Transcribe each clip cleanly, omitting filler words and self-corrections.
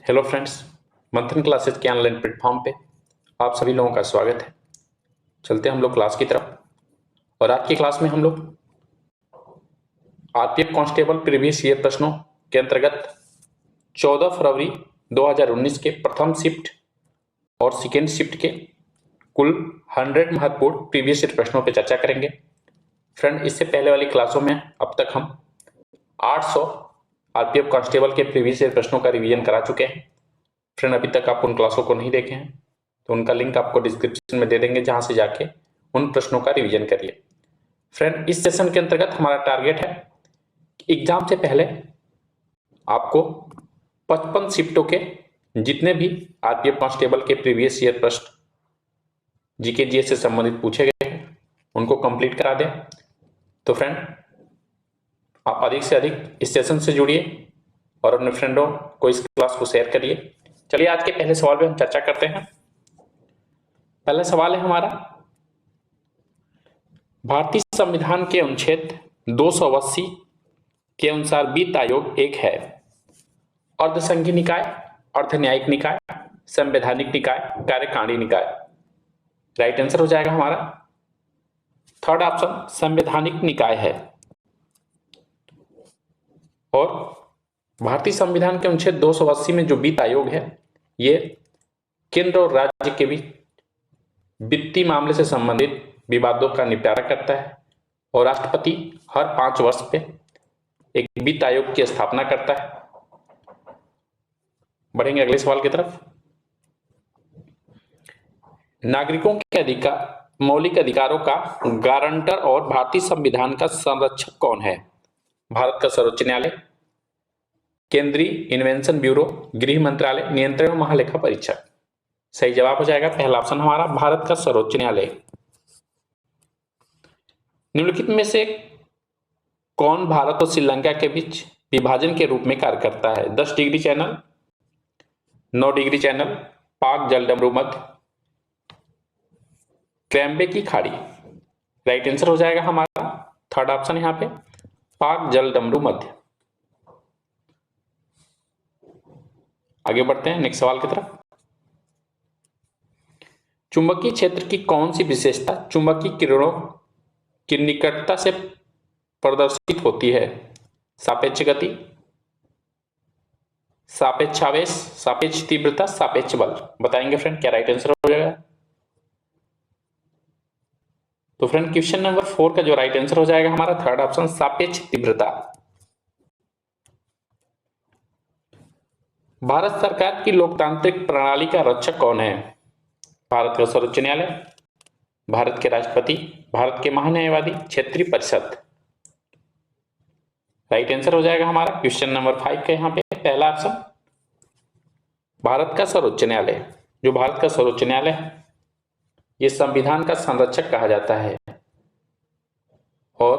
Hello friends, मंथन classes के online platform पे आप सभी लोगों का स्वागत है। चलते हैं हम लोग क्लास की तरफ। और आज की क्लास में हम लोग आरपीएफ कांस्टेबल प्रीवियस ईयर प्रश्नों के अंतर्गत 14 फरवरी 2019 के प्रथम शिफ्ट और सेकेंड शिफ्ट के कुल 100 महत्वपूर्ण प्रीवियस ईयर प्रश्नों पर चर्चा करेंगे। फ्रेंड, इससे पहले वाली क्लासों में अब तक हम 800 आरपीएफ कांस्टेबल के प्रीवियस ईयर प्रश्नों का रिवीजन करा चुके हैं। फ्रेंड, अभी तक आप उन क्लासों को नहीं देखे हैं तो उनका लिंक आपको डिस्क्रिप्शन में दे देंगे, जहां से जाके उन प्रश्नों का रिवीजन करिए। फ्रेंड, इस सेशन के अंतर्गत हमारा टारगेट है कि एग्जाम से पहले आपको 55 शिफ्टों के जितने भी आरपीएफ कांस्टेबल के प्रीवियस ईयर प्रश्न जीके जीएस से संबंधित पूछे गए हैं उनको कंप्लीट करा दें। तो फ्रेंड, आप अधिक से अधिक इस सेशन से जुड़िए और अपने फ्रेंडों को इस क्लास को शेयर करिए। चलिए आज के पहले सवाल पे हम चर्चा करते हैं। पहला सवाल है हमारा, भारतीय संविधान के अनुच्छेद 280 के अनुसार वित्त आयोग एक है अर्धसंघीय निकाय, अर्धन्यायिक निकाय, संवैधानिक निकाय, कार्यकारिणी निकाय। राइट आंसर हो जाएगा हमारा थर्ड ऑप्शन, संवैधानिक निकाय है। और भारतीय संविधान के अनुच्छेद 280 में जो वित्त आयोग है ये केंद्र और राज्य के बीच वित्तीय मामले से संबंधित विवादों का निपटारा करता है और राष्ट्रपति हर 5 वर्ष पे एक वित्त आयोग की स्थापना करता है। बढ़ेंगे अगले सवाल की तरफ। नागरिकों के मौलिक अधिकारों का गारंटर और भारतीय संविधान का संरक्षक कौन है? भारत का सर्वोच्च न्यायालय, केंद्रीय इन्वेंशन ब्यूरो, गृह मंत्रालय, नियंत्रण महालेखा परीक्षक। सही जवाब हो जाएगा पहला ऑप्शन हमारा, भारत का सर्वोच्च न्यायालय। निम्नलिखित में से कौन भारत और श्रीलंका के बीच विभाजन के रूप में कार्य करता है? 10 डिग्री चैनल, 9 डिग्री चैनल, पाक जलडमरू मध्य, क्रैम्बे की खाड़ी। राइट आंसर हो जाएगा हमारा थर्ड ऑप्शन यहाँ पे, पाक जलडमरू मध्य। आगे बढ़ते हैं नेक्स्ट सवाल की तरफ। चुंबकीय क्षेत्र की कौन सी विशेषता चुंबकीय किरणों की निकटता से प्रदर्शित होती है? सापेक्ष गति, सापेक्ष आवेश, सापेक्ष तीव्रता, सापेक्ष बल। बताएंगे फ्रेंड क्या राइट आंसर हो जाएगा? तो फ्रेंड, क्वेश्चन नंबर 4 का जो राइट आंसर हो जाएगा हमारा थर्ड ऑप्शन, सापेक्ष तीव्रता। भारत सरकार की लोकतांत्रिक प्रणाली का रक्षक कौन है? भारत का सर्वोच्च न्यायालय, भारत के राष्ट्रपति, भारत के महान्यायवादी, क्षेत्रीय परिषद। राइट आंसर हो जाएगा हमारा क्वेश्चन नंबर 5 का यहाँ पे पहला ऑप्शन, भारत का सर्वोच्च न्यायालय। जो भारत का सर्वोच्च न्यायालय है यह संविधान का संरक्षक कहा जाता है और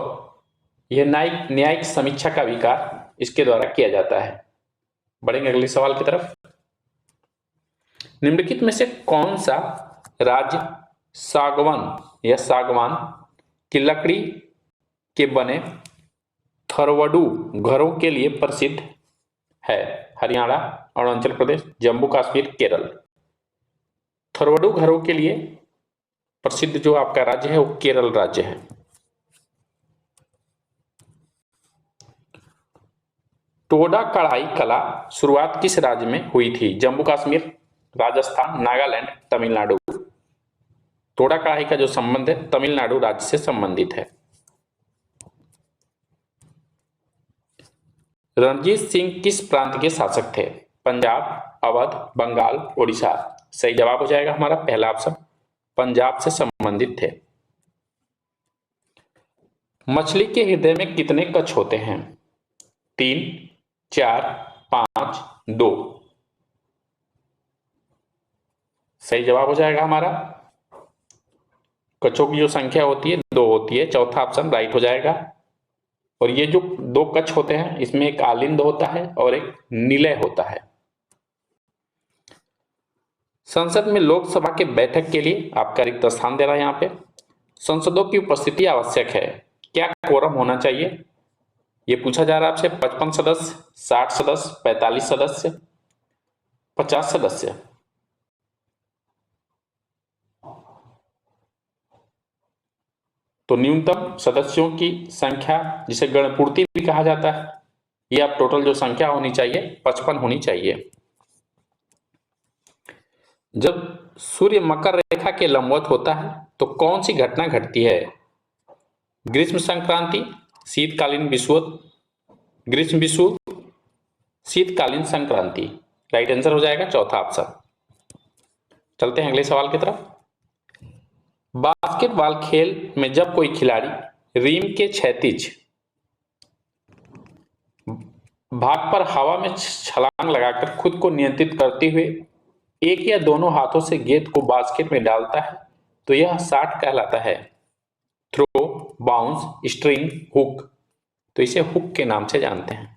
यह न्यायिक समीक्षा का भी कार्य इसके द्वारा किया जाता है। बढ़ेंगे अगले सवाल की तरफ। निम्नलिखित में से कौन सा राज्य सागवान या सागवान की लकड़ी के बने थरवडू घरों के लिए प्रसिद्ध है? हरियाणा, अरुणाचल प्रदेश, जम्मू कश्मीर, केरल। थरवडू घरों के लिए प्रसिद्ध जो आपका राज्य है वो केरल राज्य है। टोडा कढ़ाई कला शुरुआत किस राज्य में हुई थी? जम्मू कश्मीर, राजस्थान, नागालैंड, तमिलनाडु। टोडा कढ़ाई का जो संबंध है तमिलनाडु राज्य से संबंधित है। रणजीत सिंह किस प्रांत के शासक थे? पंजाब, अवध, बंगाल, ओडिशा। सही जवाब हो जाएगा हमारा पहला ऑप्शन, पंजाब से संबंधित थे। मछली के हृदय में कितने कच्छ होते हैं? 3, 4, 5, 2। सही जवाब हो जाएगा हमारा कच्छों की जो संख्या होती है 2 होती है, चौथा ऑप्शन राइट हो जाएगा। और ये जो 2 कच्छ होते हैं इसमें एक आलिंद होता है और एक निलय होता है। संसद में लोकसभा के बैठक के लिए आपका रिक्त स्थान दे रहा है यहाँ पे। संसदों की उपस्थिति आवश्यक है, क्या कोरम होना चाहिए? ये पूछा जा रहा है आपसे। 55 सदस्य, 60 सदस्य, 45 सदस्य। 50 सदस्य। तो न्यूनतम सदस्यों की संख्या, जिसे गणपूर्ति भी कहा जाता है, ये अब टोटल जो संख्या होनी चाहिए 55 होनी चाहिए। जब सूर्य मकर रेखा के लंबवत होता है तो कौन सी घटना घटती है? ग्रीष्म संक्रांति, शीतकालीन विषुवत, ग्रीष्म विषुव, शीतकालीन संक्रांति। राइट आंसर हो जाएगा चौथा ऑप्शन। चलते हैं अगले सवाल की तरफ। बास्केटबॉल खेल में जब कोई खिलाड़ी रीम के क्षैतिज भाग पर हवा में छलांग लगाकर खुद को नियंत्रित करते हुए एक या दोनों हाथों से गेंद को बास्केट में डालता है तो यह शॉट कहलाता है। Throw, bounce, string, hook. तो इसे हुक के नाम से जानते हैं।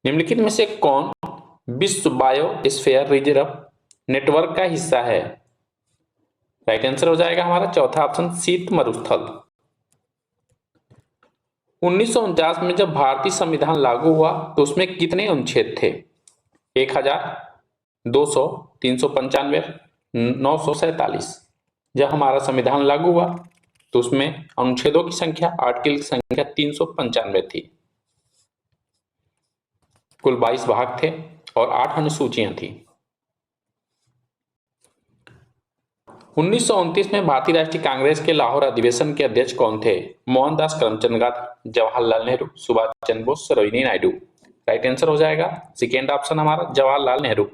निम्नलिखित में से कौन विश्व बायोस्फीयर रिजर्व नेटवर्क का हिस्सा है? राइट आंसर हो जाएगा हमारा चौथा ऑप्शन, शीत मरुस्थल। 1949 में जब भारतीय संविधान लागू हुआ तो उसमें कितने अनुच्छेद थे? 1000, 200, 395, 947। जब हमारा संविधान लागू हुआ तो उसमें अनुच्छेदों की संख्या, आर्टिकल की संख्या 395 थी। कुल 22 भाग थे और 8 अनुसूचियां थी। 1929 में भारतीय राष्ट्रीय कांग्रेस के लाहौर अधिवेशन के अध्यक्ष कौन थे? मोहनदास करमचंद गांधी, जवाहरलाल नेहरू, सुभाष चंद्र बोस, सरोजिनी नायडू। राइट आंसर हो जाएगा सेकेंड ऑप्शन हमारा, जवाहरलाल नेहरू।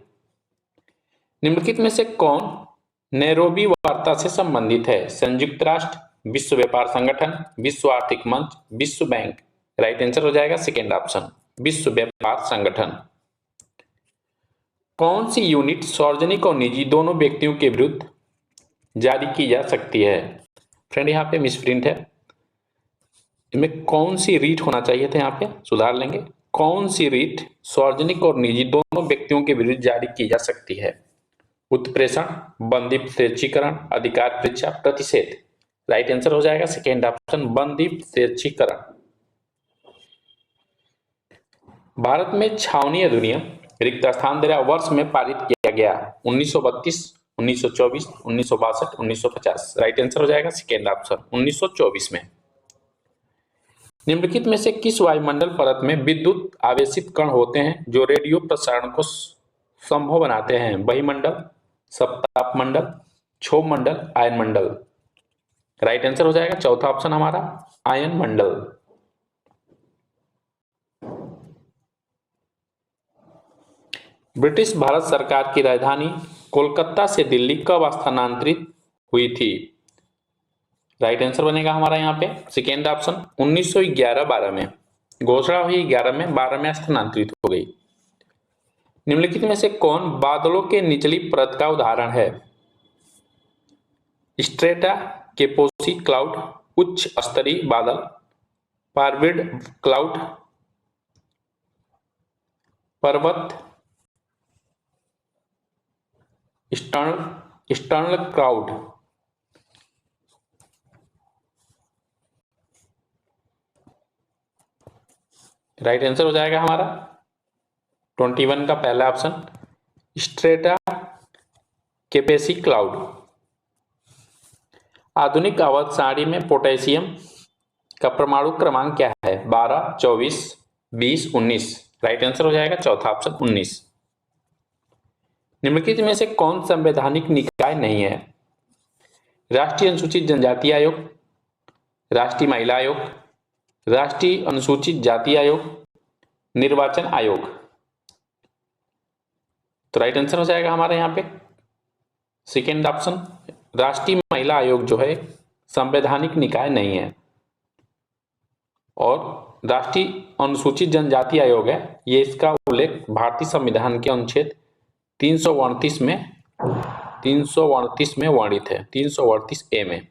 निम्नलिखित में से कौन नैरोबी वार्ता से संबंधित है? संयुक्त राष्ट्र, विश्व व्यापार संगठन, विश्व आर्थिक मंच, विश्व बैंक। राइट आंसर हो जाएगा सेकेंड ऑप्शन, विश्व व्यापार संगठन। कौन सी यूनिट सार्वजनिक और निजी दोनों व्यक्तियों के विरुद्ध जारी की जा सकती है? फ्रेंड यहाँ पे मिसप्रिंट है, इनमें कौन सी रीट होना चाहिए था, यहाँ पे सुधार लेंगे। कौन सी रीट सार्वजनिक और निजी दोनों व्यक्तियों के विरुद्ध जारी की जा सकती है? उत्प्रेषण, बंदी प्रत्यक्षीकरण, अधिकार परीक्षा, प्रतिषेध। राइट आंसर हो जाएगा सेकेंड ऑप्शन, बंदी प्रत्यक्षीकरण। भारत में छावनी अधिनियम रिक्त स्थान 13 वर्ष में पारित किया गया? 1932, 1924, 1962, 1950। राइट आंसर हो जाएगा सेकेंड ऑप्शन, 1924 में। निम्नलिखित में से किस वायुमंडल परत में विद्युत आवेशित कण होते हैं जो रेडियो प्रसारण को संभव बनाते हैं? बहिमंडल, सप्ताप मंडल, क्षोभ मंडल, आयन मंडल। राइट आंसर हो जाएगा चौथा ऑप्शन हमारा, आयन मंडल। ब्रिटिश भारत सरकार की राजधानी कोलकाता से दिल्ली कब स्थानांतरित हुई थी? राइट आंसर बनेगा हमारा यहाँ पे सेकेंड ऑप्शन, 1911-12 में। घोषणा हुई 11 में, 12 में स्थानांतरित हो गई। निम्नलिखित में से कौन बादलों के निचली परत का उदाहरण है? स्ट्रेटा केपोसी क्लाउड, उच्च स्तरीय बादल, पार्विड क्लाउड, पर्वत, स्टर्न क्लाउड। राइट आंसर हो जाएगा हमारा 21 का पहला ऑप्शन, स्ट्रेटा केपेसी क्लाउड। आधुनिक आवर्त सारणी में पोटेशियम का परमाणु क्रमांक क्या है? 12, 24, 20, 19। राइट आंसर हो जाएगा चौथा ऑप्शन, 19। निम्नलिखित में से कौन संवैधानिक निकाय नहीं है? राष्ट्रीय अनुसूचित जनजाति आयोग, राष्ट्रीय महिला आयोग, राष्ट्रीय अनुसूचित जाति आयोग, निर्वाचन आयोग। तो राइट आंसर हो जाएगा हमारे यहाँ पे सेकेंड ऑप्शन, राष्ट्रीय महिला आयोग जो है संवैधानिक निकाय नहीं है। और राष्ट्रीय अनुसूचित जनजाति आयोग है, ये इसका उल्लेख भारतीय संविधान के अनुच्छेद 338 में वर्णित है, 338A में।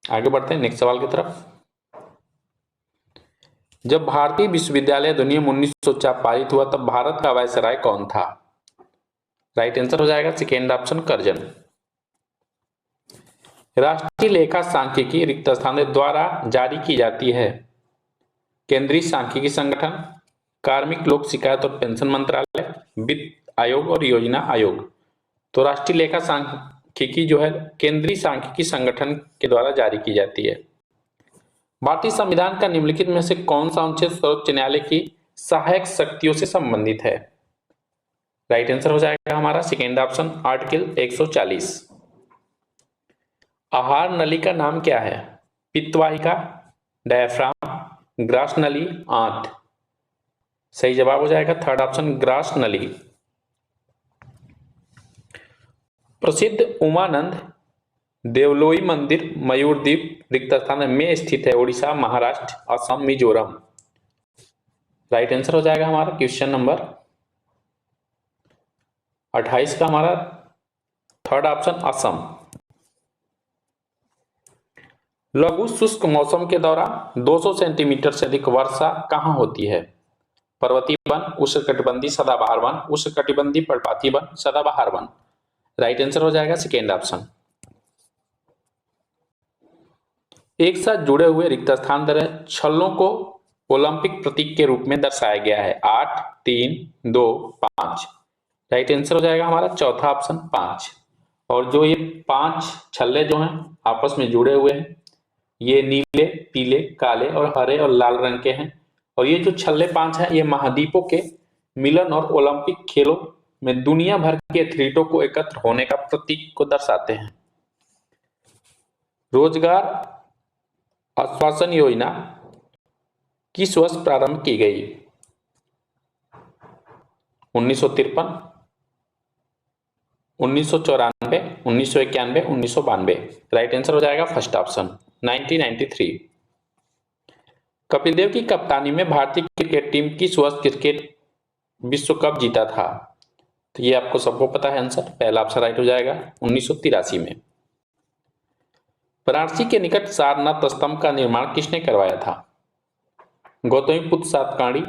आगे बढ़ते हैं नेक्स्ट सवाल की तरफ। जब भारतीय विश्वविद्यालय अधिनियम 1904 पारित हुआ तब भारत का वायसराय कौन था? राइट आंसर हो जाएगा सेकेंड ऑप्शन, कर्जन। राष्ट्रीय लेखा सांख्यिकी रिक्त स्थान द्वारा जारी की जाती है? केंद्रीय सांख्यिकी संगठन, कार्मिक लोक शिकायत और पेंशन मंत्रालय, वित्त आयोग और योजना आयोग। तो राष्ट्रीय लेखा सांख्यिकी जो है केंद्रीय सांख्यिकी संगठन के द्वारा जारी की जाती है। भारतीय संविधान का निम्नलिखित में से कौन सा अनुच्छेद सर्वोच्च न्यायालय की सहायक शक्तियों से संबंधित है? राइट आंसर हो जाएगा हमारा सेकेंड ऑप्शन आर्टिकल 140। आहार नली का नाम क्या है? पित्तवाहिका, डायफ्राम, ग्रास नली, आंत। सही जवाब हो जाएगा थर्ड ऑप्शन ग्रास नली। प्रसिद्ध उमानंद देवलोई मंदिर मयूरद्वीप रिक्त स्थान में स्थित है? उड़ीसा, महाराष्ट्र, असम, मिजोरम। राइट आंसर हो जाएगा हमारा क्वेश्चन नंबर 28 का हमारा थर्ड ऑप्शन असम। लघु शुष्क मौसम के दौरान 200 सेंटीमीटर से अधिक वर्षा कहाँ होती है? पर्वतीय वन, उष्णकटिबंधीय सदाबहार वन, उष्णकटिबंधीय पर्णपाती वन, सदाबहार वन। राइट आंसर हो जाएगा सेकेंड ऑप्शन। एक साथ जुड़े हुए रिक्त स्थान छल्लों को ओलंपिक प्रतीक के रूप में दर्शाया गया है? 8, 3, 2, 5। राइट आंसर हो जाएगा हमारा चौथा ऑप्शन 5। और जो ये 5 छल्ले जो हैं आपस में जुड़े हुए हैं, ये नीले, पीले, काले और हरे और लाल रंग के हैं। और ये जो छल्ले 5 हैं ये महाद्वीपों के मिलन और ओलंपिक खेलों में दुनिया भर के एथलीटों को एकत्र होने का प्रतीक को दर्शाते हैं। रोजगार आश्वासन योजना किस वर्ष प्रारंभ की गई? 1953, 1994, 1991, 1992। राइट आंसर हो जाएगा फर्स्ट ऑप्शन 1993। कपिल देव की कप्तानी में भारतीय क्रिकेट टीम किस वर्ष क्रिकेट विश्व कप जीता था? तो ये आपको सबको पता है आंसर, पहला ऑप्शन राइट हो जाएगा 1983 में। वाराणसी के निकट सारनाथ स्तंभ का निर्माण किसने करवाया था? गौतमीपुत्र सातकर्णी,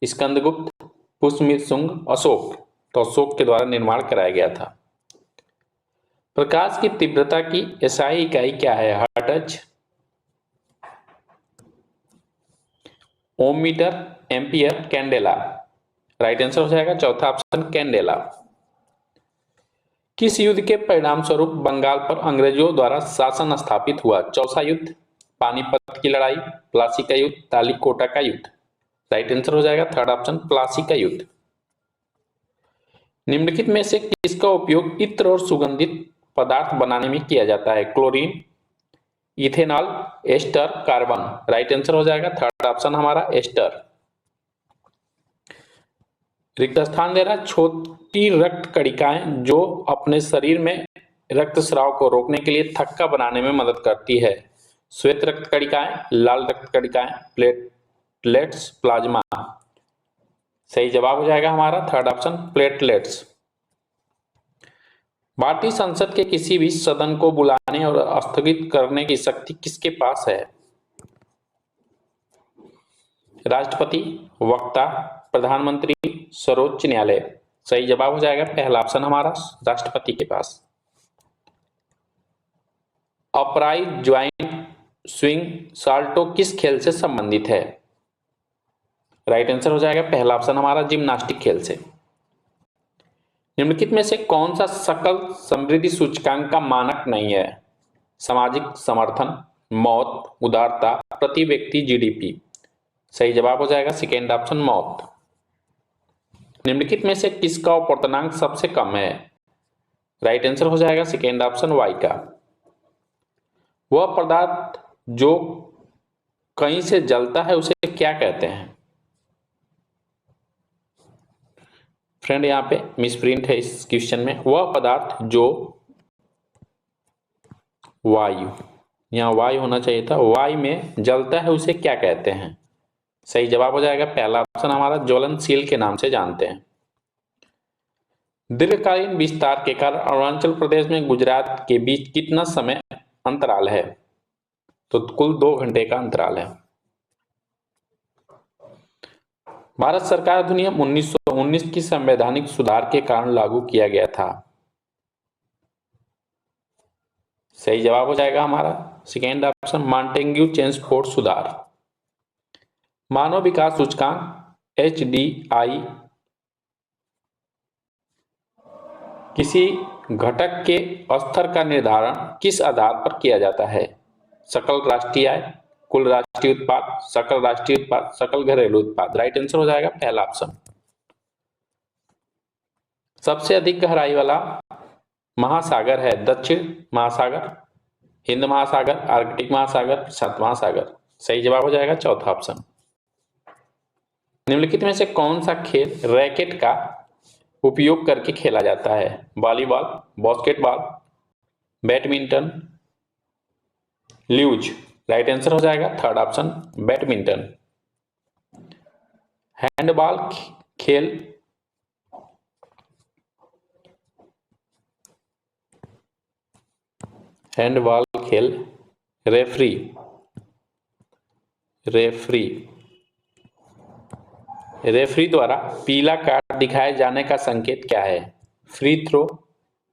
स्कंदगुप्त, पुष्यमित्र शुंग, अशोक। तो अशोक के द्वारा निर्माण कराया गया था। प्रकाश की तीव्रता की एसआई इकाई क्या है? Hertz, ohm metre, ampere, candela. Right answer हो जाएगा चौथा ऑप्शन कैंडेला। किस युद्ध के परिणाम स्वरूप बंगाल पर अंग्रेजों द्वारा शासन स्थापित हुआ? चौसा युद्ध, पानीपत की लड़ाई, प्लासी का युद्ध, तालीकोटा का युद्ध। राइट आंसर हो जाएगा थर्ड ऑप्शन प्लासी का युद्ध। निम्नलिखित में से किसका उपयोग इत्र और सुगंधित पदार्थ बनाने में किया जाता है? Chlorine, ethanol, ester, carbon. Right answer हो जाएगा थर्ड ऑप्शन हमारा एस्टर। रिक्त स्थान दे रहा है छोटी रक्त कणिकाएं जो अपने शरीर में रक्तस्राव को रोकने के लिए थक्का बनाने में मदद करती है? श्वेत रक्त कणिकाएं, लाल रक्त कणिकाएं, प्लेटलेट्स, प्लाज्मा। सही जवाब हो जाएगा हमारा थर्ड ऑप्शन प्लेटलेट्स। भारतीय संसद के किसी भी सदन को बुलाने और स्थगित करने की शक्ति किसके पास है? राष्ट्रपति, वक्ता, प्रधानमंत्री, सर्वोच्च न्यायालय। सही जवाब हो जाएगा पहला ऑप्शन हमारा राष्ट्रपति के पास। अपराइट ज्वाइंट स्विंग साल्टो किस खेल से संबंधित है? राइट आंसर हो जाएगा पहला ऑप्शन हमारा जिम्नास्टिक खेल से। निम्नलिखित में से कौन सा सकल समृद्धि सूचकांक का मानक नहीं है? सामाजिक समर्थन, मौत, उदारता, प्रति व्यक्ति जीडीपी। सही जवाब हो जाएगा सेकेंड ऑप्शन मौत। निम्नलिखित में से किसका अपवर्तनांक सबसे कम है? राइट आंसर हो जाएगा सेकेंड ऑप्शन वाई का। वह पदार्थ जो कहीं से जलता है उसे क्या कहते हैं? फ्रेंड यहाँ पे मिसप्रिंट है इस क्वेश्चन में। वह पदार्थ जो वायु, यहाँ वायु होना चाहिए था, वायु में जलता है उसे क्या कहते हैं? सही जवाब हो जाएगा पहला ऑप्शन हमारा ज्वलनशील के नाम से जानते हैं। दीर्घकालीन विस्तार के कारण अरुणाचल प्रदेश में गुजरात के बीच कितना समय अंतराल है? तो कुल 2 घंटे का अंतराल है। भारत सरकार अधिनियम 1919 की संवैधानिक सुधार के कारण लागू किया गया था? सही जवाब हो जाएगा हमारा सेकेंड ऑप्शन मॉन्टेग्यू चेम्सफोर्ड सुधार। मानव विकास सूचकांक HDI किसी घटक के स्तर का निर्धारण किस आधार पर किया जाता है? सकल राष्ट्रीय आय, कुल राष्ट्रीय उत्पाद, सकल राष्ट्रीय उत्पाद, सकल घरेलू उत्पाद। राइट आंसर हो जाएगा पहला ऑप्शन। सबसे अधिक गहराई वाला महासागर है दक्षिण महासागर, हिंद महासागर, आर्कटिक महासागर, प्रशांत महासागर। सही जवाब हो जाएगा चौथा ऑप्शन। निम्नलिखित में से कौन सा खेल रैकेट का उपयोग करके खेला जाता है? Volleyball, basketball, badminton, ल्यूज। Right answer हो जाएगा थर्ड ऑप्शन बैडमिंटन। हैंडबॉल खेल रेफरी द्वारा पीला कार्ड दिखाए जाने का संकेत क्या है? फ्री थ्रो,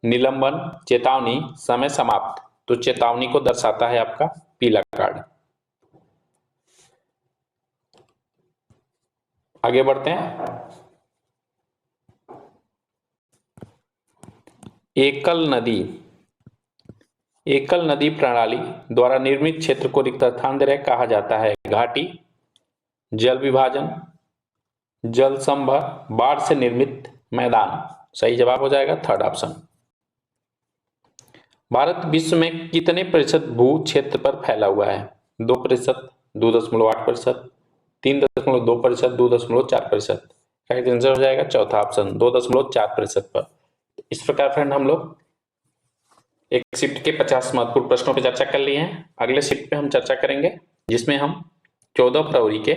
निलंबन, चेतावनी, समय समाप्त। तो चेतावनी को दर्शाता है आपका पीला कार्ड। आगे बढ़ते हैं। एकल नदी प्रणाली द्वारा निर्मित क्षेत्र को रिक्त स्थान कहा जाता है? घाटी, जल विभाजन, जल संभर, बाढ़ से निर्मित मैदान। सही जवाब हो जाएगा थर्ड ऑप्शन। भारत विश्व में कितने प्रतिशत भू क्षेत्र पर फैला हुआ है? 2%, 2.8%, 3.2%, 2.4%। राइट आंसर हो जाएगा चौथा ऑप्शन 2.4% पर। इस प्रकार फ्रेंड हम लोग एक शिफ्ट के 50 महत्वपूर्ण प्रश्नों पर चर्चा कर लिए हैं। अगले शिफ्ट पे हम चर्चा करेंगे जिसमें हम 14 फरवरी के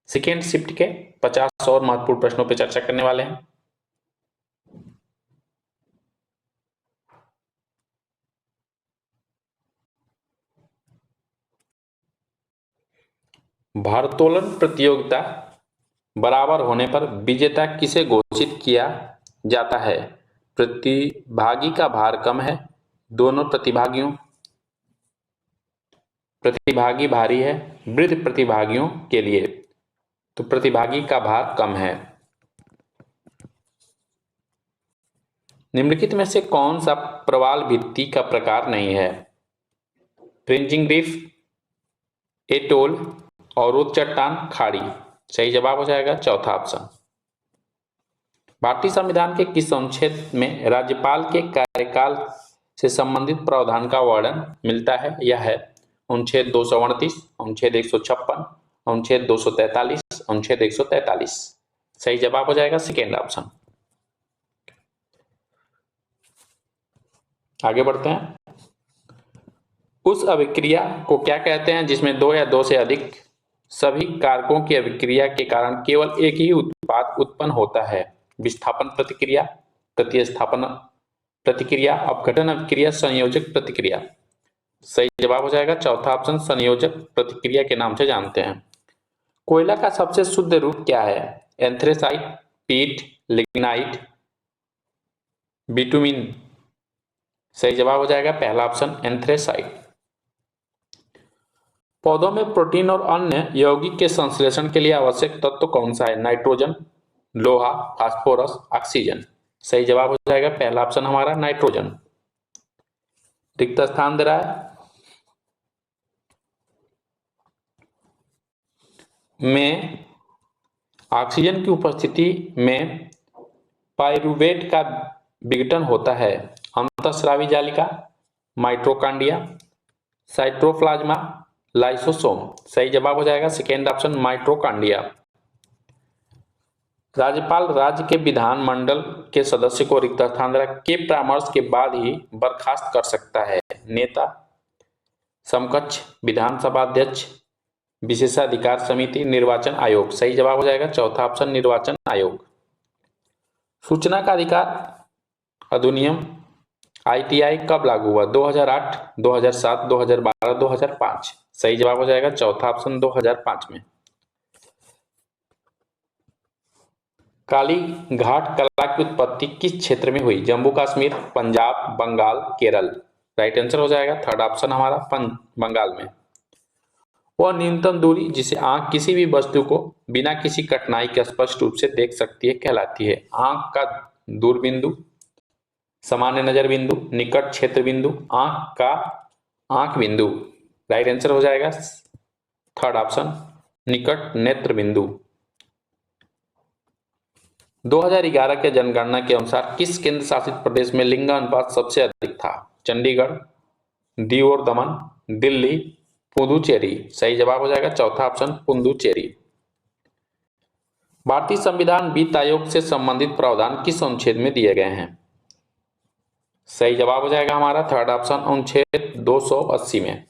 सेकेंड शिफ्ट के 50 और महत्वपूर्ण प्रश्नों पर चर्चा करने वाले हैं। भारोत्तोलन प्रतियोगिता बराबर होने पर विजेता किसे घोषित किया जाता है? प्रतिभागी का भार कम है, दोनों प्रतिभागी भारी है, वृद्ध प्रतिभागियों के लिए। तो प्रतिभागी का भार कम है। निम्नलिखित में से कौन सा प्रवाल भित्ति का प्रकार नहीं है? फ्रिंजिंग रीफ, एटोल, अवरोध चट्टान, खाड़ी। सही जवाब हो जाएगा चौथा ऑप्शन। भारतीय संविधान के किस अनुच्छेद में राज्यपाल के कार्यकाल से संबंधित प्रावधान का वर्णन मिलता है? यह है अनुच्छेद 229, अनुच्छेद 156, अनुच्छेद 243, अनुच्छेद 143। सही जवाब हो जाएगा सेकेंड ऑप्शन। आगे बढ़ते हैं। उस अभिक्रिया को क्या कहते हैं जिसमें दो या दो से अधिक सभी कारकों की अभिक्रिया के कारण केवल एक ही उत्पाद उत्पन्न होता है? विस्थापन प्रतिक्रिया, प्रतिस्थापन प्रतिक्रिया, अपघटन अभिक्रिया, संयोजक प्रतिक्रिया। सही जवाब हो जाएगा चौथा ऑप्शन संयोजक प्रतिक्रिया के नाम से जानते हैं। कोयला का सबसे शुद्ध रूप क्या है? एंथ्रेसाइट, पीट, लिग्नाइट, बिटुमिन। सही जवाब हो जाएगा पहला ऑप्शन एंथ्रेसाइट। पौधों में प्रोटीन और अन्य यौगिक के संश्लेषण के लिए आवश्यक तत्व कौन सा है? नाइट्रोजन, लोहा, फास्फोरस, ऑक्सीजन। सही जवाब हो जाएगा पहला ऑप्शन हमारा नाइट्रोजन। रिक्त स्थान दे रहा है में ऑक्सीजन की उपस्थिति में पाइरूवेट का विघटन होता है? अंतःस्रावी जालिका, माइटोकॉन्ड्रिया, साइटोप्लाज्मा, लाइसोसोम। सही जवाब हो जाएगा सेकेंड ऑप्शन माइटोकॉन्ड्रिया। राज्यपाल राज्य के विधानमंडल के सदस्य को रिक्त स्थान के परामर्श के बाद ही बर्खास्त कर सकता है? नेता, समकक्ष, विधानसभा अध्यक्ष, विशेषाधिकार समिति, निर्वाचन आयोग। सही जवाब हो जाएगा चौथा ऑप्शन निर्वाचन आयोग। सूचना का अधिकार अधिनियम ITI कब लागू हुआ? 2008, 2007, 2012, 2005। सही जवाब हो जाएगा चौथा ऑप्शन 2005 में। काली घाट कला की उत्पत्ति किस क्षेत्र में हुई? जम्मू कश्मीर, पंजाब, बंगाल, केरल। राइट आंसर हो जाएगा थर्ड ऑप्शन हमारा बंगाल में। वह न्यूनतम दूरी जिसे आंख किसी भी वस्तु को बिना किसी कठिनाई के स्पष्ट रूप से देख सकती है कहलाती है। आंख का दूर बिंदु, सामान्य नजर बिंदु, निकट क्षेत्र बिंदु, आंख का आंख बिंदु। राइट आंसर हो जाएगा थर्ड ऑप्शन, निकट नेत्र बिंदु। 2011 के जनगणना के अनुसार किस केंद्र शासित प्रदेश में लिंग अनुपात सबसे अधिक था? चंडीगढ़, दीव और दमन, दिल्ली, पुदुचेरी। सही जवाब हो जाएगा चौथा ऑप्शन, पुदुचेरी। भारतीय संविधान वित्त आयोग से संबंधित प्रावधान किस अनुच्छेद में दिए गए हैं? सही जवाब हो जाएगा हमारा थर्ड ऑप्शन, अनुच्छेद 280 में।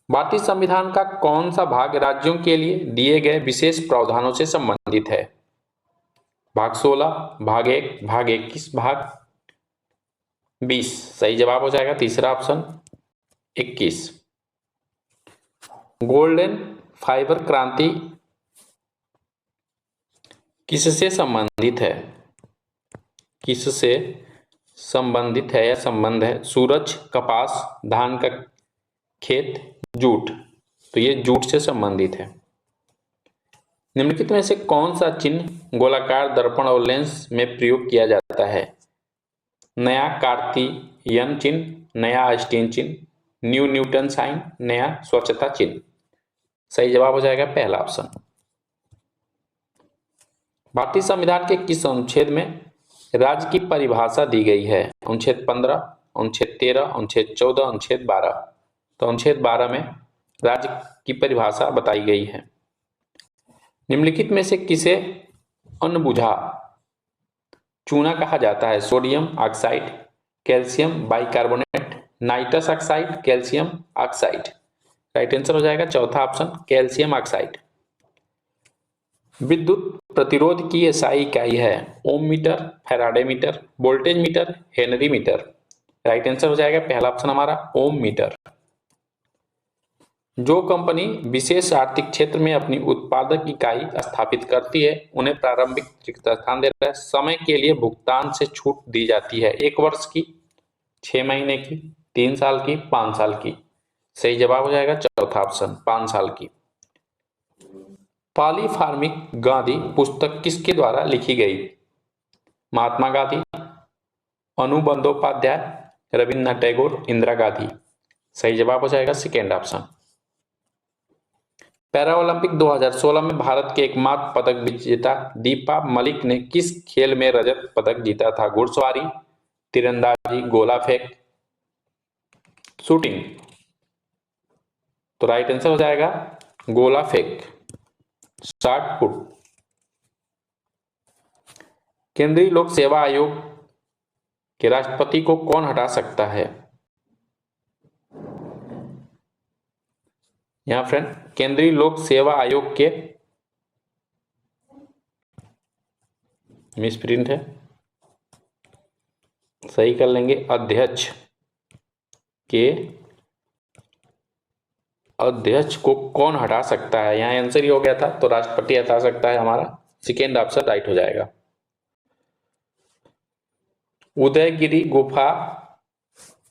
भारतीय संविधान का कौन सा भाग राज्यों के लिए दिए गए विशेष प्रावधानों से संबंधित है? भाग 16, भाग 1, भाग 21, भाग 20। सही जवाब हो जाएगा तीसरा ऑप्शन 21। गोल्डन फाइबर क्रांति किससे संबंधित है? किससे संबंधित है या संबंध है? सूरज, कपास, धान का खेत, जूट। तो ये जूट से संबंधित है। निम्नलिखित में से कौन सा चिन्ह गोलाकार दर्पण और लेंस में प्रयोग किया जाता है? नया कार्तियन चिन्ह, नया आइंस्टीन चिन्ह, न्यू न्यूटन साइन, नया स्वच्छता चिन्ह। सही जवाब हो जाएगा पहला ऑप्शन। भारतीय संविधान के किस अनुच्छेद में राज्य की परिभाषा दी गई है? अनुच्छेद 15, अनुच्छेद 13, अनुच्छेद 14, अनुच्छेद 12। तो अनुच्छेद 12 में राज्य की परिभाषा बताई गई है। निम्नलिखित में से किसे अनबुझा चूना कहा जाता है? Sodium oxide, calcium bicarbonate, nitrous oxide, calcium oxide. Right answer हो जाएगा चौथा ऑप्शन, कैल्शियम ऑक्साइड। विद्युत प्रतिरोध की एसआई इकाई है? Ohm metre, Faraday metre, voltage metre, henry metre. Right answer हो जाएगा पहला ऑप्शन हमारा, ओम मीटर। जो कंपनी विशेष आर्थिक क्षेत्र में अपनी उत्पादक इकाई स्थापित करती है उन्हें प्रारंभिक रिक्त स्थान देता है। समय के लिए भुगतान से छूट दी जाती है? 1 वर्ष की, 6 महीने की, 3 साल की, 5 साल की। सही जवाब हो जाएगा चौथा ऑप्शन, 5 साल की। पॉलीफार्मिक गांधी पुस्तक किसके द्वारा लिखी गई? महात्मा गांधी, अनु बंदोपाध्याय, रविन्द्रनाथ टैगोर, इंदिरा गांधी। सही जवाब हो जाएगा सेकेंड ऑप्शन। पैराओलंपिक 2016 में भारत के एकमात्र पदक विजेता दीपा मलिक ने किस खेल में रजत पदक जीता था? घुड़सवारी, तीरंदाजी, गोला फेंक, शूटिंग। तो राइट आंसर हो जाएगा गोला फेंक, शॉट पुट। केंद्रीय लोक सेवा आयोग के राष्ट्रपति को कौन हटा सकता है? यहां फ्रेंड केंद्रीय लोक सेवा आयोग के मिसप्रिंट है, सही कर लेंगे। अध्यक्ष को कौन हटा सकता है? यहां आंसर ही हो गया था, तो राष्ट्रपति हटा सकता है हमारा सेकेंड ऑप्शन राइट हो जाएगा। उदयगिरी गुफा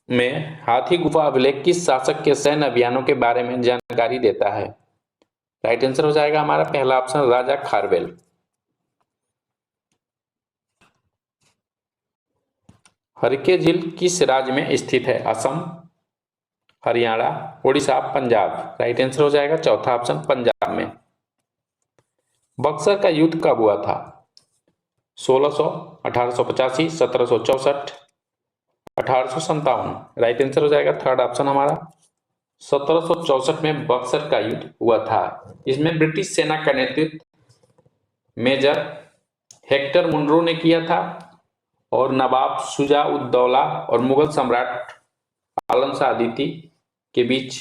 में हाथी गुफा अभिलेख किस शासक के सैन्य अभियानों के बारे में जानकारी देता है? राइट आंसर हो जाएगा हमारा पहला ऑप्शन, राजा खारवेल। हरके झील किस राज्य में स्थित है? असम, हरियाणा, उड़ीसा, पंजाब। राइट आंसर हो जाएगा चौथा ऑप्शन, पंजाब में। बक्सर का युद्ध कब हुआ था? 1600, 1885, 1764, 1857। राइट आंसर हो जाएगा थर्ड ऑप्शन हमारा 1764 में बक्सर का युद्ध हुआ था। इसमें ब्रिटिश सेना का नेतृत्व मेजर हेक्टर मुनरो ने किया था और नवाब शुजा-उद-दौला और मुगल सम्राट आलम शाह द्वितीय के बीच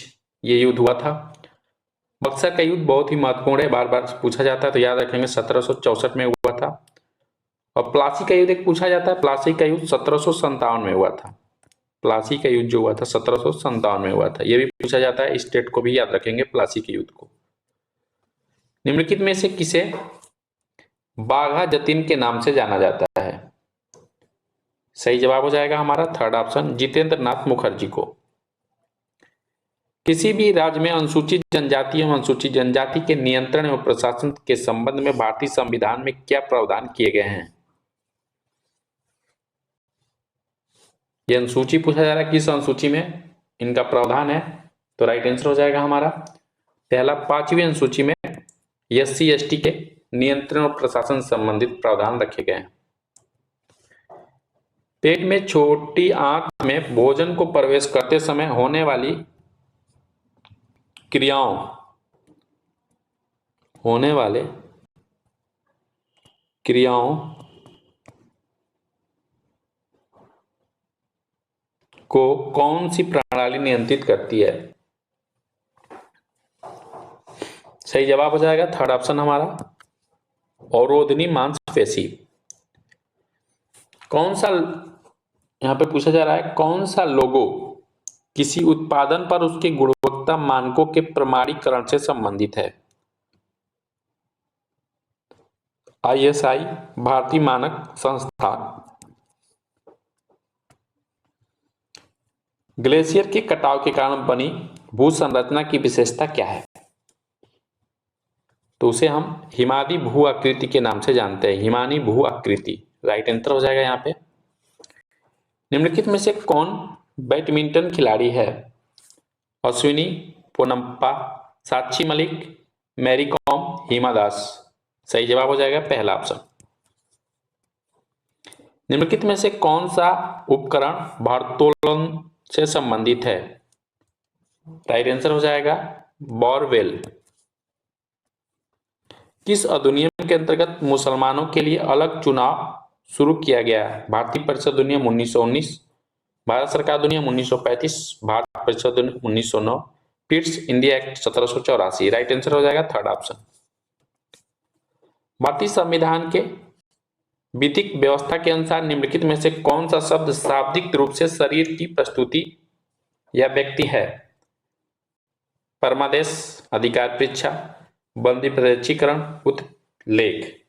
ये युद्ध हुआ था। बक्सर का युद्ध बहुत ही महत्वपूर्ण है, बार बार पूछा जाता है, तो याद रखेंगे 1764 में हुआ था। और प्लासी का युद्ध एक पूछा जाता है, प्लासी का युद्ध 1757 में हुआ था। प्लासी का युद्ध जो हुआ था 1757 में हुआ था, यह भी पूछा जाता है, इस डेट को भी याद रखेंगे, प्लासी के युद्ध को। निम्नलिखित में से किसे बाघा जतीन के नाम से जाना जाता है? सही जवाब हो जाएगा हमारा थर्ड ऑप्शन, जितेंद्र नाथ मुखर्जी को। किसी भी राज्य में अनुसूचित जनजाति एवं अनुसूचित जनजाति के नियंत्रण एवं प्रशासन के संबंध में भारतीय संविधान में क्या प्रावधान किए गए हैं? यह अनुसूची पूछा जा रहा है, किस अनुसूची में इनका प्रावधान है? तो राइट आंसर हो जाएगा हमारा पहला 5वीं अनुसूची में SC ST के नियंत्रण और प्रशासन संबंधित प्रावधान रखे गए हैं। पेट में छोटी आंत में भोजन को प्रवेश करते समय होने वाली क्रियाओं को कौन सी प्रणाली नियंत्रित करती है? सही जवाब हो जाएगा थर्ड ऑप्शन हमारा अवरोधनी मांसपेशी। कौन सा, यहां पे पूछा जा रहा है कौन सा लोगो किसी उत्पादन पर उसके गुणवत्ता मानकों के प्रमाणीकरण से संबंधित है? ISI, भारतीय मानक संस्थान। ग्लेशियर के कटाव के कारण बनी भू संरचना की विशेषता क्या है? तो उसे हम हिमानी भू आकृति के नाम से जानते हैं, हिमानी भू आकृति। राइट आंसर हो जाएगा यहाँ पे। निम्नलिखित में से कौन बैडमिंटन खिलाड़ी है? Ashwini Ponnappa, Sakshi Malik, Mary com, Hima Das. सही जवाब हो जाएगा पहला ऑप्शन। निम्नलिखित में से कौन सा उपकरण भारोत्तोलन से संबंधित है? राइट आंसर हो जाएगा बोरवेल। किस अधिनियम के अंतर्गत मुसलमानों के लिए अलग चुनाव शुरू किया गया? भारतीय परिषद अधिनियम 1919, भारत सरकार अधिनियम 1935, भारत परिषद अधिनियम 1909, Pitt's India act 1784। Right answer हो जाएगा थर्ड ऑप्शन। भारतीय संविधान के विधिक व्यवस्था के अनुसार निम्नलिखित में से कौन सा शब्द शाब्दिक रूप से शरीर की प्रस्तुति या व्यक्ति है? परमादेश, अधिकार परीक्षा, बंदी प्रत्यक्षीकरण, उत्लेख।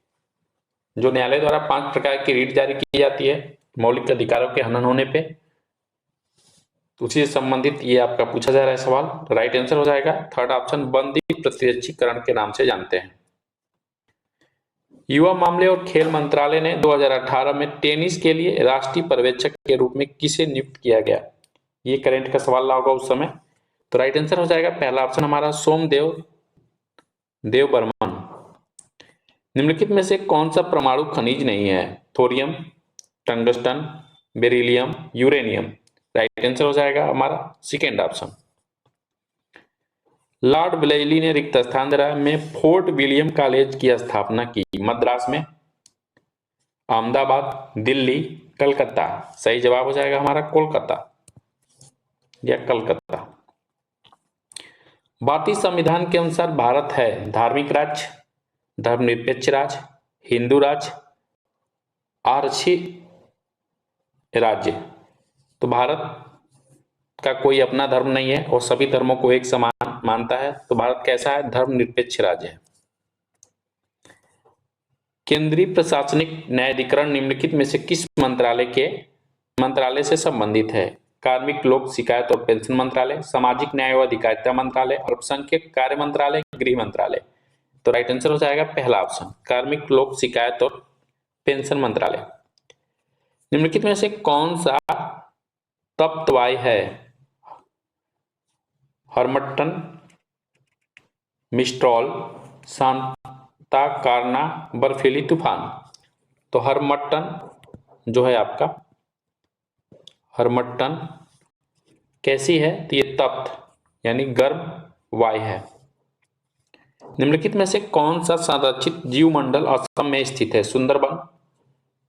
जो न्यायालय द्वारा 5 प्रकार की रीट जारी की जाती है मौलिक अधिकारों के हनन होने पे, उसी से संबंधित ये आपका पूछा जा रहा है सवाल। राइट आंसर हो जाएगा थर्ड ऑप्शन, बंदी प्रत्यक्षीकरण के नाम से जानते हैं। युवा मामले और खेल मंत्रालय ने 2018 में टेनिस के लिए राष्ट्रीय पर्यवेक्षक के रूप में किसे नियुक्त किया गया? ये करंट का सवाल होगा उस समय। तो राइट आंसर हो जाएगा पहला ऑप्शन हमारा सोमदेव बर्मन। निम्नलिखित में से कौन सा परमाणु खनिज नहीं है? Thorium, tungsten, beryllium, uranium. Right answer हो जाएगा हमारा सेकेंड ऑप्शन। लॉर्ड वेलेस्ली ने रिक्त स्थान में फोर्ट विलियम कॉलेज की स्थापना की? मद्रास में, अहमदाबाद, दिल्ली, कलकत्ता। सही जवाब हो जाएगा हमारा कोलकाता या कलकत्ता। भारतीय संविधान के अनुसार भारत है धार्मिक राज्य, धर्मनिरपेक्ष राज्य, हिंदू राज्य, आरक्षित राज्य। तो भारत का कोई अपना धर्म नहीं है और सभी धर्मों को एक समान मानता है। तो भारत कैसा है? धर्मनिरपेक्ष राज्य है। केंद्रीय प्रशासनिक न्यायाधिकरण निम्नलिखित में से किस मंत्रालय से संबंधित है? कार्मिक लोक शिकायत और पेंशन मंत्रालय, सामाजिक न्याय व अधिकारिता मंत्रालय, अल्पसंख्यक कार्य मंत्रालय, गृह मंत्रालय। तो राइट आंसर हो जाएगा पहला ऑप्शन, कार्मिक लोक शिकायत और पेंशन मंत्रालय। निम्नलिखित में से कौन सा तप्तवाय है? हर्मटन, मिस्ट्रॉल, सांता कारना, बर्फीली तूफान। तो हर्मटन जो है आपका, हर्मटन कैसी है? तो ये तप्त यानी गर्म वायु है। निम्नलिखित में से कौन सा संरक्षित जीवमंडल असम में स्थित है? सुंदरबन,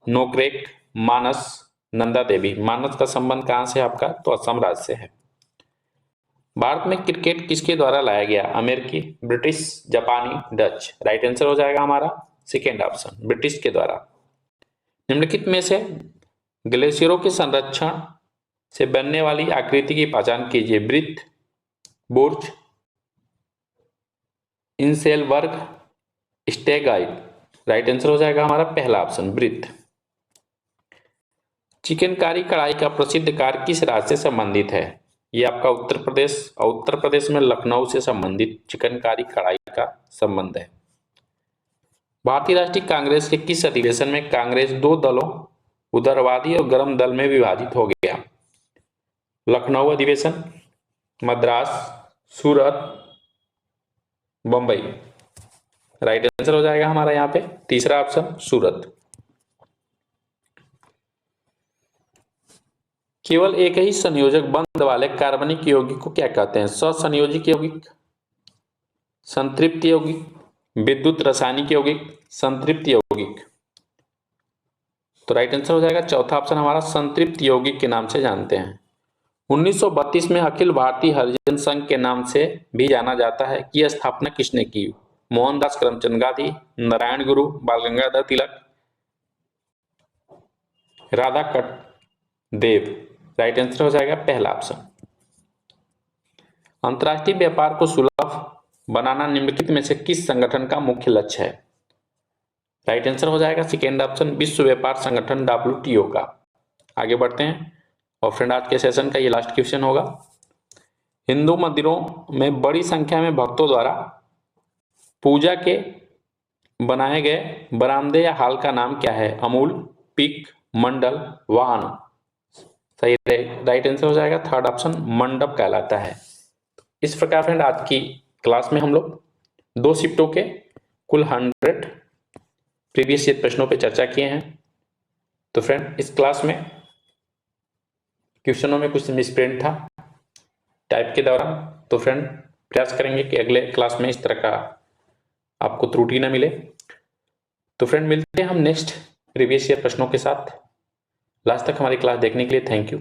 नोकरेक, मानस, नंदा देवी। मानस का संबंध कहां से आपका? तो असम राज्य से है। भारत में क्रिकेट किसके द्वारा लाया गया? अमेरिकी, ब्रिटिश, जापानी, डच। राइट आंसर हो जाएगा हमारा सेकेंड ऑप्शन, ब्रिटिश के द्वारा। निम्नलिखित में से ग्लेशियरों के संरक्षण से बनने वाली आकृति की पहचान कीजिए। वृत्त, बुर्ज, इंसेल वर्ग, स्टेगाइड। राइट आंसर हो जाएगा हमारा पहला ऑप्शन, वृत्त। चिकनकारी कढ़ाई का प्रसिद्ध कार्य किस राज्य से संबंधित है? ये आपका उत्तर प्रदेश, और उत्तर प्रदेश में लखनऊ से संबंधित चिकनकारी कढ़ाई का संबंध है। भारतीय राष्ट्रीय कांग्रेस के किस अधिवेशन में कांग्रेस दो दलों उदारवादी और गर्म दल में विभाजित हो गया? लखनऊ अधिवेशन, मद्रास, सूरत, बंबई। राइट आंसर हो जाएगा हमारा यहाँ पे तीसरा ऑप्शन सूरत। केवल एक ही संयोजक बंध वाले कार्बनिक यौगिक को क्या कहते हैं? ससंयोजिक यौगिक, संतृप्त यौगिक, विद्युत रासायनिक यौगिक, संतृप्त यौगिक। तो राइट आंसर हो जाएगा चौथा ऑप्शन हमारा संतृप्त यौगिक के नाम से जानते हैं। 1932 में अखिल भारतीय हरिजन संघ के नाम से भी जाना जाता है कि स्थापना किसने की? मोहनदास करमचंद गांधी, नारायण गुरु, बाल गंगाधर तिलक, राधाकृष्ण देव। राइट आंसर हो जाएगा पहला ऑप्शन। अंतर्राष्ट्रीय व्यापार को सुलभ बनाना निम्नलिखित में से किस संगठन का मुख्य लक्ष्य है? राइट आंसर हो जाएगा सेकेंड ऑप्शन विश्व व्यापार संगठन WTO का। आगे बढ़ते हैं और फ्रेंड आज के सेशन का ये लास्ट क्वेश्चन होगा। हिंदू मंदिरों में बड़ी संख्या में भक्तों द्वारा पूजा के बनाए गए बरामदे या हाल का नाम क्या है? अमूल, पीक, मंडल, वाहन। सही राइट आंसर हो जाएगा थर्ड ऑप्शन मंडप कहलाता है। इस प्रकार फ्रेंड आज की क्लास में हम लोग 2 शिफ्टों के कुल 100 प्रीवियस ईयर प्रश्नों पे चर्चा किए हैं। तो फ्रेंड इस क्लास में क्वेश्चनों में कुछ मिसप्रिंट था टाइप के दौरान, तो फ्रेंड प्रयास करेंगे कि अगले क्लास में इस तरह का आपको त्रुटि ना मिले। तो फ्रेंड मिलते हैं हम नेक्स्ट प्रीवियस ईयर प्रश्नों के साथ। लास्ट तक हमारी क्लास देखने के लिए थैंक यू।